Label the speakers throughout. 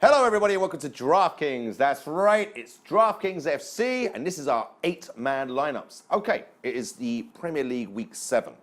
Speaker 1: Hello, everybody, and welcome to DraftKings. That's right, it's DraftKings FC, and this is our 8-man lineups. Okay, it is the Premier League Week 7.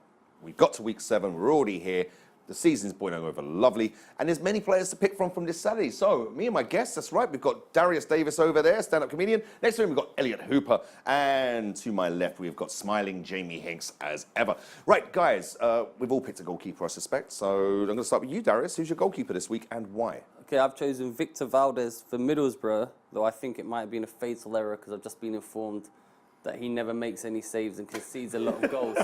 Speaker 1: We've got to Week 7, we're already here. The season's boiling over lovely, and there's many players to pick from this Saturday. So, me and my guests, that's right, we've got Darius Davis over there, stand-up comedian. Next to him, we've got Elliot Hooper, and to my left, we've got smiling Jamie Hinks as ever. Right, guys, we've all picked a goalkeeper, I suspect, so I'm going to start with you, Darius. Who's your goalkeeper this week, and why?
Speaker 2: Okay, I've chosen Victor Valdez for Middlesbrough, though I think it might have been a fatal error because I've just been informed that he never makes any saves and concedes a lot of goals.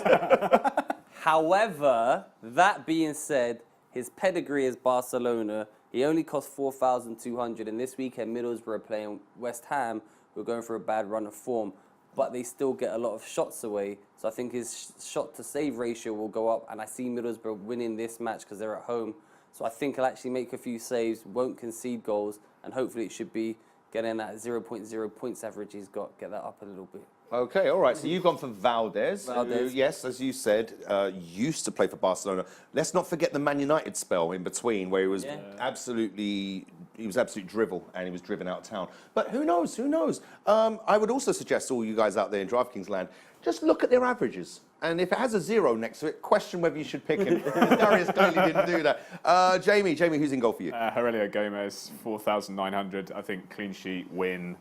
Speaker 2: However, that being said, his pedigree is Barcelona. He only cost 4,200, and this weekend Middlesbrough are playing West Ham, who are going for a bad run of form, but they still get a lot of shots away. So I think his shot-to-save ratio will go up, and I see Middlesbrough winning this match because they're at home. So I think he'll actually make a few saves, won't concede goals, and hopefully it should be getting that 0.0 points average he's got, get that up a little bit.
Speaker 1: Okay, all right. So you've gone for Valdez, who, yes, as you said, used to play for Barcelona. Let's not forget the Man United spell in between, where he was absolutely drivel and he was driven out of town. But who knows? Who knows? I would also suggest all you guys out there in DraftKings land, just look at their averages. And if it has a 0 next to it, question whether you should pick him. Darius clearly didn't do that. Jamie, who's in goal for you?
Speaker 3: Aurelio Gomez, 4,900. I think clean sheet, win,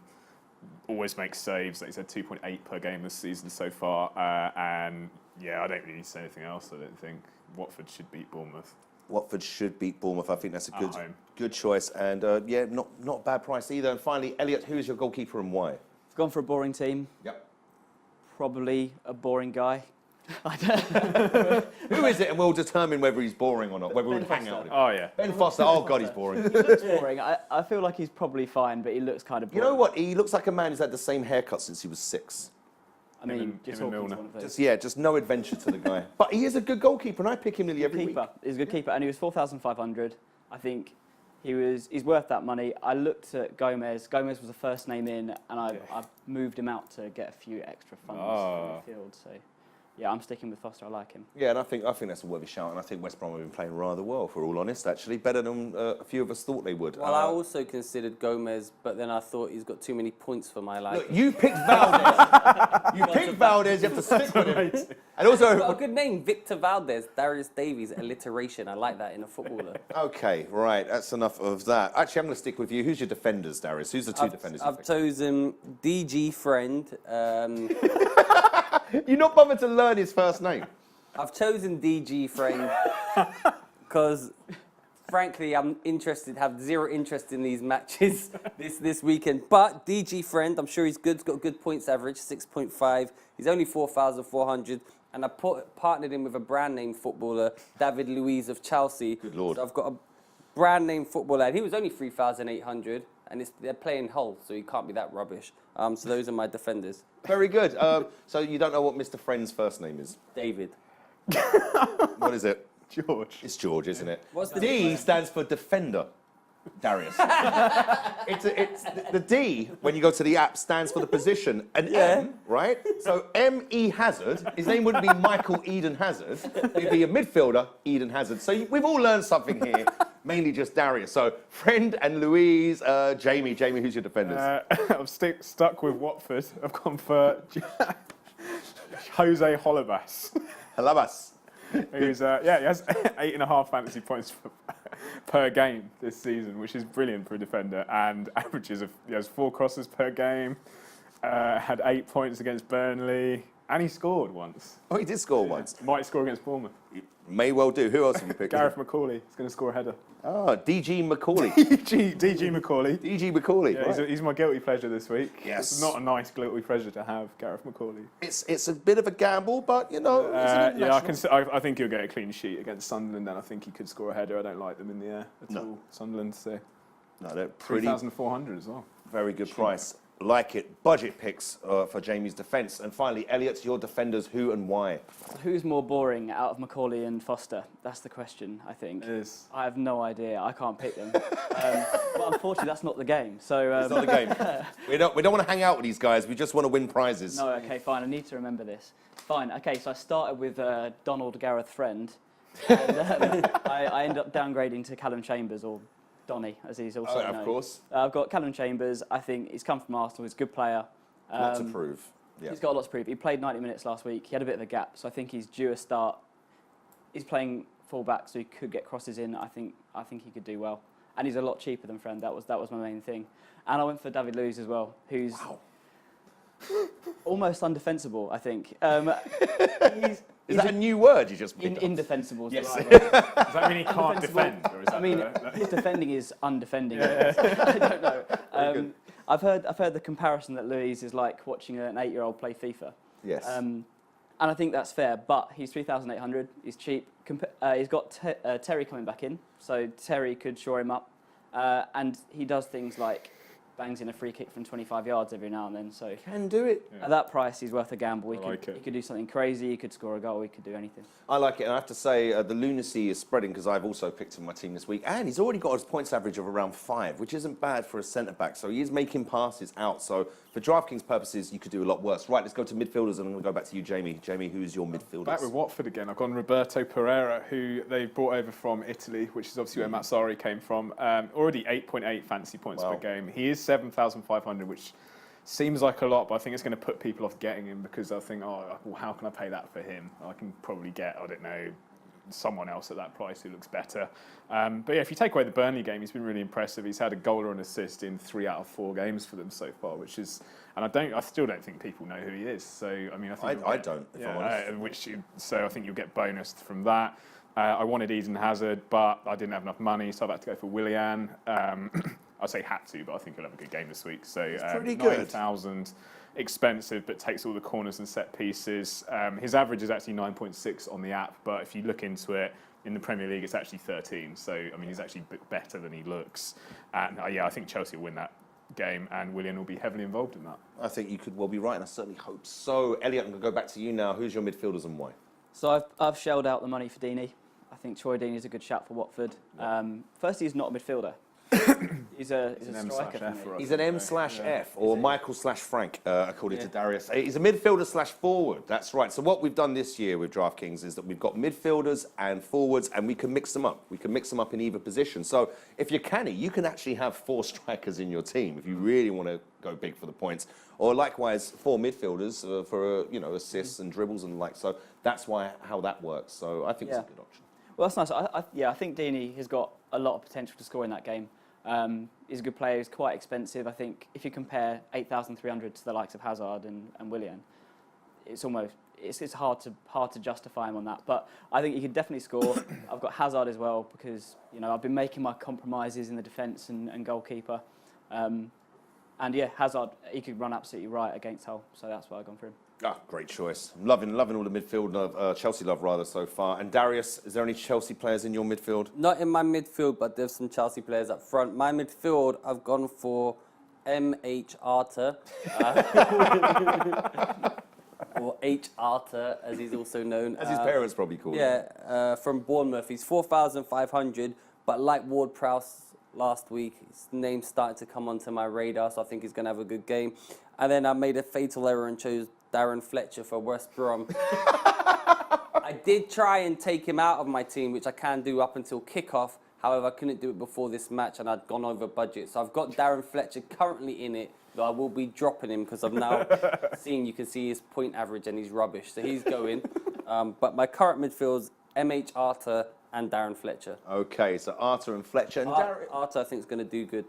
Speaker 3: always makes saves. Like you said, 2.8 per game this season so far. And yeah, I don't really need to say anything else, I don't think. Watford should beat Bournemouth.
Speaker 1: Watford should beat Bournemouth. I think that's a good choice. And yeah, not a bad price either. And finally, Elliot, who is your goalkeeper and why?
Speaker 4: I've gone for a boring team.
Speaker 1: Yep.
Speaker 4: Probably a boring guy.
Speaker 1: Who is it? And we'll determine whether he's boring or not, whether we'll hang out with him.
Speaker 3: Oh, yeah.
Speaker 1: Ben Foster. Oh, God, he's boring.
Speaker 4: He looks boring. I feel like he's probably fine, but he looks kind of boring.
Speaker 1: You know what? He looks like a man who's had the same haircut since he was 6.
Speaker 4: I mean, just
Speaker 1: no adventure to the guy. But he is a good goalkeeper, and I pick him nearly every week.
Speaker 4: He's a good keeper, and he was 4,500. I think he's worth that money. I looked at Gomez. Gomez was the first name in, and I moved him out to get a few extra funds for the field. So, yeah, I'm sticking with Foster. I like him.
Speaker 1: Yeah, and I think that's a worthy shout, and I think West Brom have been playing rather well, for all honest, actually. Better than a few of us thought they would.
Speaker 2: Well, I also considered Gomez, but then I thought he's got too many points for my liking.
Speaker 1: Look, you picked Valdez. You picked Valdez, you have to stick with him. And also...
Speaker 2: Got a good name, Victor Valdez, Darius Davies, alliteration. I like that in a footballer.
Speaker 1: Okay, right, that's enough of that. Actually, I'm going to stick with you. Who's your defenders, Darius? Who's the two defenders
Speaker 2: I've chosen DG Friend.
Speaker 1: You're not bothered to learn his first name.
Speaker 2: I've chosen DG Friend because, frankly, I'm have zero interest in these matches this weekend. But DG Friend, I'm sure he's good. He's got a good points average, 6.5. He's only 4,400. And I partnered him with a brand name footballer, David Luiz of Chelsea.
Speaker 1: Good Lord.
Speaker 2: So I've got a brand name footballer. And he was only 3,800. And they're playing Hull, so he can't be that rubbish. So those are my defenders.
Speaker 1: Very good. So you don't know what Mr. Friend's first name is?
Speaker 2: David.
Speaker 1: What is it?
Speaker 3: George.
Speaker 1: It's George, isn't it?
Speaker 2: What's the
Speaker 1: D stands for defender, Darius. it's the D, when you go to the app, stands for the position. And M, right? So M.E. Hazard, his name wouldn't be Michael Eden Hazard. He'd be a midfielder, Eden Hazard. So we've all learned something here. Mainly just Darius. So, Friend and Louise, Jamie, who's your defenders?
Speaker 3: I'm stuck with Watford. I've gone for Jose Holebas.
Speaker 1: Halabas.
Speaker 3: Who's, he has 8.5 fantasy points per game this season, which is brilliant for a defender, and he has 4 crosses per game, had 8 points against Burnley, and he scored once.
Speaker 1: Oh, he did score once.
Speaker 3: Might score against Bournemouth.
Speaker 1: May well do. Who else have you picked?
Speaker 3: Gareth McCauley. He's going to score a header.
Speaker 1: Oh, DG McCauley.
Speaker 3: DG McCauley.
Speaker 1: DG McCauley.
Speaker 3: Yeah,
Speaker 1: right.
Speaker 3: he's my guilty pleasure this week.
Speaker 1: Yes.
Speaker 3: It's not a nice guilty pleasure to have, Gareth McCauley.
Speaker 1: It's a bit of a gamble, but, you know, it's
Speaker 3: I think he'll get a clean sheet against Sunderland, and I think he could score a header. I don't like them in the air at all, Sunderland. So
Speaker 1: no, they're pretty
Speaker 3: 3,400 as well.
Speaker 1: Very good price. Like it. Budget picks for Jamie's defence. And finally, Elliot, your defenders, who and why?
Speaker 4: Who's more boring out of McCauley and Foster? That's the question, I think.
Speaker 3: It is.
Speaker 4: I have no idea. I can't pick them. But unfortunately, that's not the game. So
Speaker 1: it's not the game. We don't want to hang out with these guys. We just want to win prizes.
Speaker 4: No, okay, fine. I need to remember this. Fine. Okay, so I started with Donald Gareth Friend. And I ended up downgrading to Callum Chambers, or Donny, as he's also known.
Speaker 1: Of course.
Speaker 4: I've got Callum Chambers. I think he's come from Arsenal. He's a good player.
Speaker 1: Lot to prove. Yeah.
Speaker 4: He's got a lot to prove. He played 90 minutes last week. He had a bit of a gap, so I think he's due a start. He's playing full-back, so he could get crosses in. I think he could do well. And he's a lot cheaper than Friend. That was my main thing. And I went for David Luiz as well, who's almost undefensible, I think.
Speaker 1: Is that a new word you just made?
Speaker 4: Indefensible.
Speaker 1: Yes.
Speaker 3: Does that mean he can't defend? Or is that
Speaker 4: I mean, his defending is undefending. I don't know. I've heard the comparison that Luiz is like watching an 8-year-old play FIFA.
Speaker 1: Yes.
Speaker 4: And I think that's fair, but he's 3,800. He's cheap. He's got Terry coming back in, so Terry could shore him up. And he does things like bangs in a free kick from 25 yards every now and then. So
Speaker 1: Can do it.
Speaker 4: at that price, he's worth a gamble. He
Speaker 3: it.
Speaker 4: could do something crazy. He could score a goal. He could do anything.
Speaker 1: I like it, and I have to say the lunacy is spreading because I've also picked him in my team this week, and he's already got a points average of around 5, which isn't bad for a centre-back, so he is making passes out. So for DraftKings purposes, you could do a lot worse. Right, let's go to midfielders, and I'm going to go back to you, Jamie. Jamie, who's your midfielders?
Speaker 3: Back with Watford again. I've gone Roberto Pereira, who they brought over from Italy, which is obviously where Matsari came from. Already 8.8 fantasy points per game. He is 7,500, which seems like a lot, but I think it's going to put people off getting him because they'll think, oh, well, how can I pay that for him? I can probably get, I don't know, someone else at that price who looks better. But yeah, if you take away the Burnley game, he's been really impressive. He's had a goal or an assist in 3 out of 4 games for them so far, which is, and I still don't think people know who he is. So I mean,
Speaker 1: I don't. If I'm honest.
Speaker 3: So I think you'll get bonused from that. I wanted Eden Hazard, but I didn't have enough money, so I've had to go for Willian. I'd say had to, but I think he'll have a good game this week. So
Speaker 1: pretty good.
Speaker 3: 9,000, expensive, but takes all the corners and set pieces. His average is actually 9.6 on the app, but if you look into it, in the Premier League, it's actually 13. So, I mean, he's actually better than he looks. And yeah, I think Chelsea will win that game, and Willian will be heavily involved in that.
Speaker 1: I think you could well be right, and I certainly hope so. Elliot, I'm going to go back to you now. Who's your midfielders and why?
Speaker 4: So I've shelled out the money for Deeney. I think Troy Deeney is a good shout for Watford. Firstly, he's not a midfielder. He's a striker for me.
Speaker 1: He's an M/F or Michael/Frank, according to Darius. He's a midfielder/forward. That's right. So what we've done this year with DraftKings is that we've got midfielders and forwards, and we can mix them up. We can mix them up in either position. So if you're canny, you can actually have 4 strikers in your team if you really want to go big for the points, or likewise 4 midfielders for assists and dribbles and like. So that's how that works. So I think it's a good option.
Speaker 4: Well, that's nice. I think Deeney has got a lot of potential to score in that game. He's a good player. He's quite expensive. I think if you compare 8,300 to the likes of Hazard and Willian, it's almost it's hard to justify him on that. But I think he could definitely score. I've got Hazard as well because I've been making my compromises in the defence and goalkeeper. And yeah, Hazard, he could run absolutely right against Hull. So that's why I've gone for him.
Speaker 1: Great choice. I'm loving all the midfield, Chelsea love rather so far. And Darius, is there any Chelsea players in your midfield?
Speaker 2: Not in my midfield, but there's some Chelsea players up front. My midfield, I've gone for M.H. Arter. Or H. Arter, as he's also known.
Speaker 1: As his parents probably call him.
Speaker 2: From Bournemouth. He's 4,500, but like Ward-Prowse last week, his name's starting to come onto my radar, so I think he's going to have a good game. And then I made a fatal error and chose Darren Fletcher for West Brom. I did try and take him out of my team, which I can do up until kickoff. However, I couldn't do it before this match, and I'd gone over budget. So I've got Darren Fletcher currently in it, though I will be dropping him because I've now you can see his point average, and he's rubbish. So he's going. But my current midfield's M.H. Arter and Darren Fletcher.
Speaker 1: Okay, so Arter and Fletcher. And
Speaker 2: Arter, I think, is going to do good.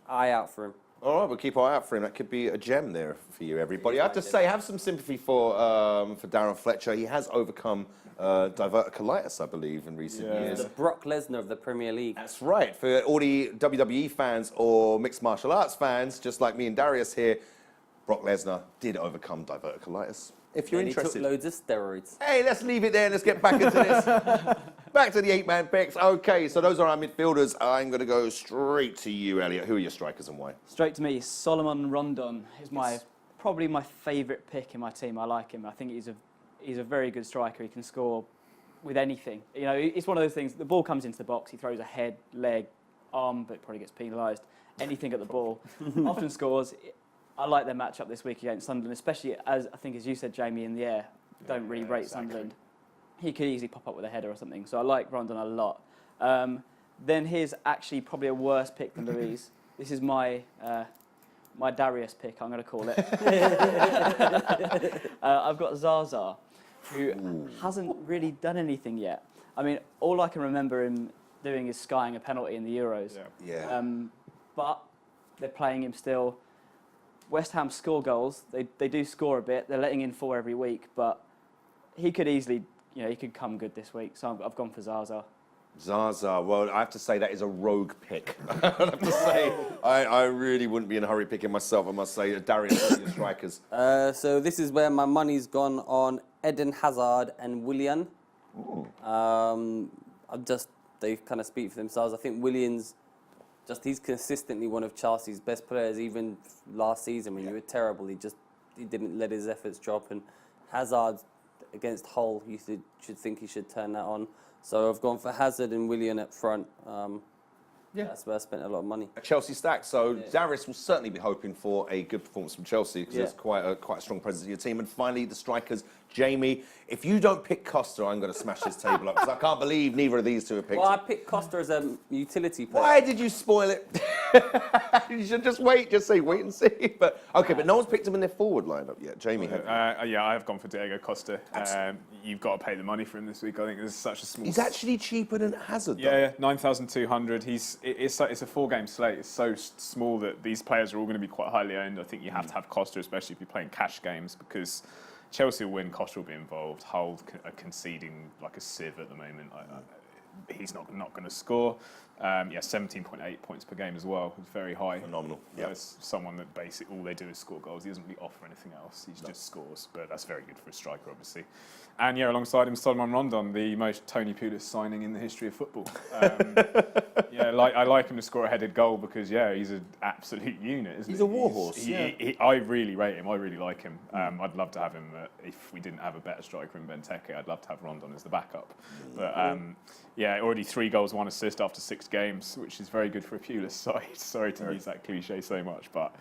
Speaker 2: Eye out for him.
Speaker 1: All right, we'll keep our eye out for him. That could be a gem there for you, everybody. I have to say, have some sympathy for Darren Fletcher. He has overcome diverticulitis, I believe, in recent years.
Speaker 2: The Brock Lesnar of the Premier League.
Speaker 1: That's right. For all the WWE fans or mixed martial arts fans, just like me and Darius here, Brock Lesnar did overcome diverticulitis. If you're interested.
Speaker 2: He took loads of steroids.
Speaker 1: Hey, let's leave it there and let's get back into this. Back to the 8-man picks. Okay, so those are our midfielders. I'm going to go straight to you, Elliot. Who are your strikers and why?
Speaker 4: Straight to me. Solomon Rondon is probably my favourite pick in my team. I like him. I think he's a very good striker. He can score with anything. It's one of those things. The ball comes into the box. He throws a head, leg, arm, but probably gets penalised. Anything at the ball. Often scores. I like their matchup this week against Sunderland, especially as you said, Jamie, in the air. Don't really rate Sunderland. He could easily pop up with a header or something. So I like Rondon a lot. Then here's actually probably a worse pick than Louise. This is my Darius pick, I'm going to call it. I've got Zaza, who hasn't really done anything yet. I mean, all I can remember him doing is skying a penalty in the Euros.
Speaker 1: Yeah.
Speaker 4: But they're playing him still. West Ham score goals. They do score a bit. They're letting in 4 every week, but he could easily, he could come good this week. So I've gone for Zaza.
Speaker 1: Zaza, well, I have to say that is a rogue pick. I have to say, I really wouldn't be in a hurry picking myself, I must say. Darius, what are your strikers?
Speaker 2: So this is where my money's gone on Eden Hazard and Willian. They kind of speak for themselves. I think Willian's he's consistently one of Chelsea's best players. Even last season when you were terrible, he didn't let his efforts drop. And Hazard against Hull, you should think he should turn that on. So I've gone for Hazard and Willian up front. That's where I spent a lot of money.
Speaker 1: A Chelsea stack. So Darius will certainly be hoping for a good performance from Chelsea because there's quite a strong presence in your team. And finally, the strikers. Jamie, if you don't pick Costa, I'm going to smash this table up because I can't believe neither of these two have picked
Speaker 2: Well, I
Speaker 1: him.
Speaker 2: picked Costa as a utility player.
Speaker 1: Why did you spoil it? You should just wait. Just say wait and see. But no one's picked him in their forward lineup yet. Jamie,
Speaker 3: I have gone for Diego Costa. You've got to pay the money for him this week. I think there's such a small.
Speaker 1: he's actually cheaper than Hazard. Though.
Speaker 3: Yeah, 9,200. It's a 4-game slate. It's so small that these players are all going to be quite highly owned. I think you have to have Costa, especially if you're playing cash games, because Chelsea will win, Costa will be involved. Hull are conceding like a sieve at the moment. He's not going to score. 17.8 points per game as well. It's very high.
Speaker 1: Phenomenal.
Speaker 3: There's someone that basically all they do is score goals. He doesn't really offer anything else. He just scores. But that's very good for a striker, obviously. And alongside him, Solomon Rondon, the most Tony Pulis signing in the history of football. I like him to score a headed goal because he's an absolute unit, isn't he?
Speaker 1: He's a warhorse.
Speaker 3: I really rate him. I really like him. I'd love to have him if we didn't have a better striker in Benteke. I'd love to have Rondon as the backup. But already 3 goals, 1 assist after 6 games, which is very good for a Pulis side. Sorry to use that cliche so much, but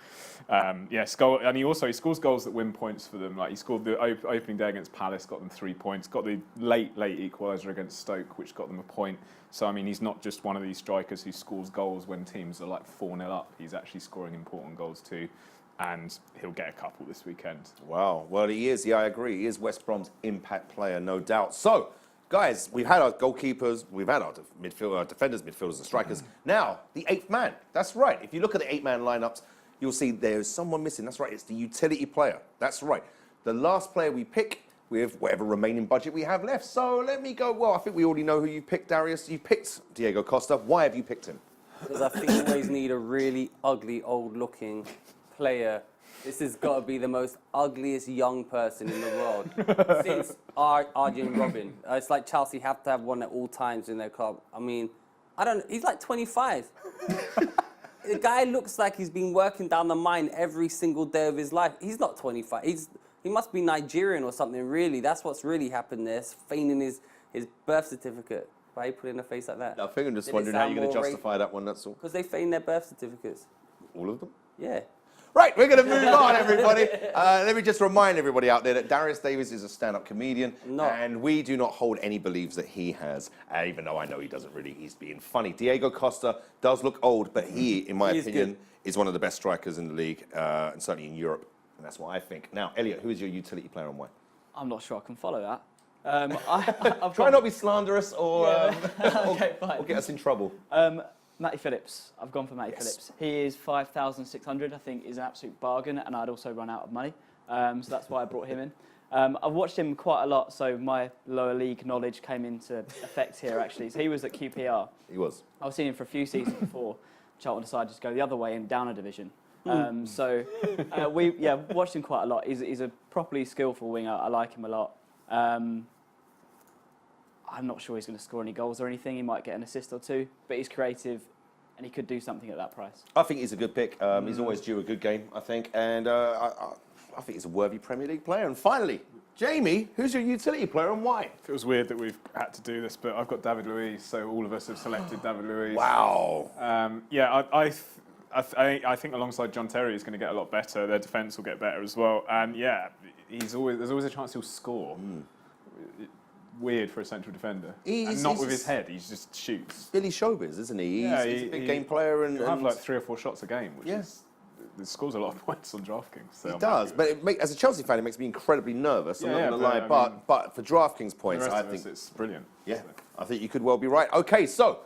Speaker 3: and he scores goals that win points for them. Like he scored the opening day against Palace, got them 3 points. Got the late equaliser against Stoke, which got them a point. So I mean, he's not just one of these strikers who scores goals when teams are like 4-0 up. He's actually scoring important goals too. And he'll get a couple this weekend.
Speaker 1: Wow. Well, he is. Yeah, I agree. He is West Brom's impact player, no doubt. So, guys, we've had our goalkeepers, we've had our defenders, midfielders, and strikers. Now, the 8th man. That's right. If you look at the 8-man lineups, you'll see there's someone missing. That's right. It's the utility player. That's right. The last player we pick with whatever remaining budget we have left. So let me go. Well, I think we already know who you picked, Darius. You picked Diego Costa. Why have you picked him?
Speaker 2: Because I think you always need a really ugly, old-looking player. This has got to be the most ugliest young person in the world since Arjen Robben. It's like Chelsea have to have one at all times in their club. I mean, he's like 25. The guy looks like he's been working down the mine every single day of his life. He's not 25. He must be Nigerian or something, really. That's what's really happened there. It's feigning his birth certificate. Why are you putting a face like that?
Speaker 1: I think I'm just wondering how you're going to justify that one, that's all.
Speaker 2: Because they feign their birth certificates.
Speaker 1: All of them?
Speaker 2: Yeah.
Speaker 1: Right, we're going to move on, everybody. Let me just remind everybody out there that Darius Davies is a stand-up comedian, and we do not hold any beliefs that he has, even though I know he doesn't really. He's being funny. Diego Costa does look old, but he, in my opinion, is one of the best strikers in the league, and certainly in Europe, and that's what I think. Now, Elliot, who is your utility player and why?
Speaker 4: I'm not sure I can follow that. I've
Speaker 1: Try not to be slanderous or
Speaker 4: fine.
Speaker 1: get us in trouble.
Speaker 4: Matty Phillips. I've gone for Matty Phillips. He is 5,600. I think is an absolute bargain, and I'd also run out of money. So that's why I brought him in. I've watched him quite a lot, so my lower league knowledge came into effect here, actually. So he was at QPR.
Speaker 1: He was.
Speaker 4: I was seeing him for a few seasons before Charlton decided to go the other way and down a division. We watched him quite a lot. He's a properly skillful winger. I like him a lot. I'm not sure he's going to score any goals or anything. He might get an assist or 2, but he's creative and he could do something at that price.
Speaker 1: I think he's a good pick. He's always due a good game, I think, and I think he's a worthy Premier League player. And finally, Jamie, who's your utility player and why?
Speaker 3: It feels weird that we've had to do this, but I've got David Luiz, so all of us have selected David Luiz.
Speaker 1: Wow.
Speaker 3: I think alongside John Terry, he's going to get a lot better. Their defence will get better as well, and there's always a chance he'll score. weird for a central defender.
Speaker 1: He's
Speaker 3: And not with
Speaker 1: just-
Speaker 3: his head, he just shoots.
Speaker 1: Billy Showbiz, isn't he?
Speaker 3: Yeah,
Speaker 1: He's a big game player and
Speaker 3: He'll have like 3 or 4 shots a game, which
Speaker 1: Yeah.
Speaker 3: is it scores a lot of points on DraftKings. So
Speaker 1: he
Speaker 3: I'm
Speaker 1: does,
Speaker 3: happy
Speaker 1: but as a Chelsea fan, it makes me incredibly nervous. I'm
Speaker 3: Yeah,
Speaker 1: not
Speaker 3: yeah,
Speaker 1: going to lie,
Speaker 3: but, I mean,
Speaker 1: but for DraftKings
Speaker 3: with
Speaker 1: points,
Speaker 3: the rest
Speaker 1: I
Speaker 3: of us,
Speaker 1: think
Speaker 3: it's brilliant.
Speaker 1: yeah,
Speaker 3: So.
Speaker 1: I think you could well be right. Okay, so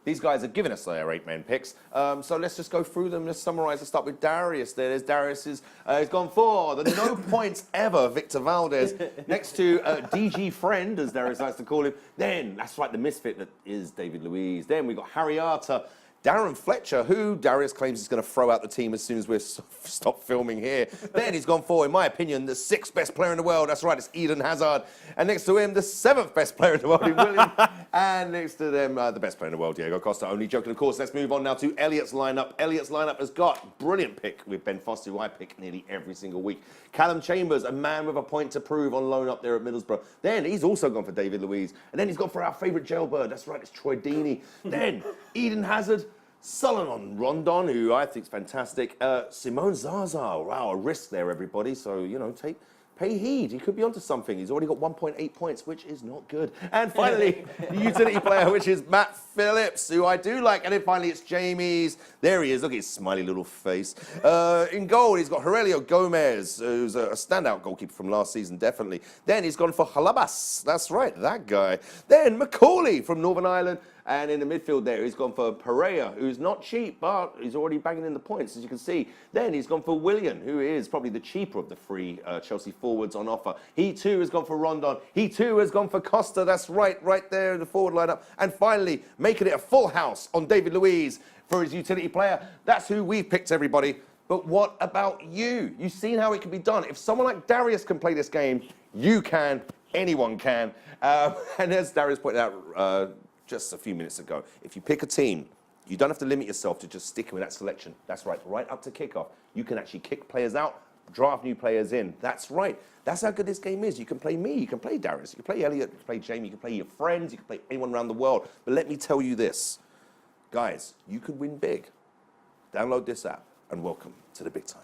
Speaker 1: these guys have given us their 8-man picks. So let's just go through them. Let's summarise. Let's start with Darius. There's Darius's. He's gone for the no points ever, Victor Valdez, next to DG Friend, as Darius likes to call him. Then, that's right, the misfit that is David Luiz. Then we've got Harry Arter. Darren Fletcher, who Darius claims is going to throw out the team as soon as we stop filming here. Then he's gone for, in my opinion, the 6th best player in the world. That's right, it's Eden Hazard. And next to him, the 7th best player in the world, in William. And next to them, the best player in the world, Diego Costa. Only joking, of course. Let's move on now to Elliot's lineup. Elliot's lineup has got brilliant pick with Ben Foster, who I pick nearly every single week. Callum Chambers, a man with a point to prove on loan up there at Middlesbrough. Then he's also gone for David Luiz. And then he's gone for our favourite jailbird. That's right, it's Troy Deeney. Then Eden Hazard. Solomon Rondon, who I think is fantastic. Simone Zaza, wow, a risk there, everybody. So, you know, pay heed. He could be onto something. He's already got 1.8 points, which is not good. And finally, the utility player, which is Matt Phillips, who I do like. And then finally, it's Jamie's. There he is. Look at his smiley little face. In goal, he's got Aurelio Gomez, who's a standout goalkeeper from last season, definitely. Then he's gone for Halabas. That's right, that guy. Then Macaulay from Northern Ireland. And in the midfield there, he's gone for Pereira, who's not cheap, but he's already banging in the points, as you can see. Then he's gone for Willian, who is probably the cheaper of the 3 Chelsea forwards on offer. He too has gone for Rondon. He too has gone for Costa. That's right there in the forward lineup. And finally, making it a full house on David Luiz for his utility player. That's who we've picked, everybody. But what about you? You've seen how it can be done. If someone like Darius can play this game, you can. Anyone can. And as Darius pointed out, just a few minutes ago, if you pick a team, you don't have to limit yourself to just sticking with that selection. That's right up to kickoff. You can actually kick players out, draft new players in. That's right. That's how good this game is. You can play me, you can play Darius, you can play Elliot, you can play Jamie, you can play your friends, you can play anyone around the world. But let me tell you this, guys, you could win big. Download this app and welcome to the big time.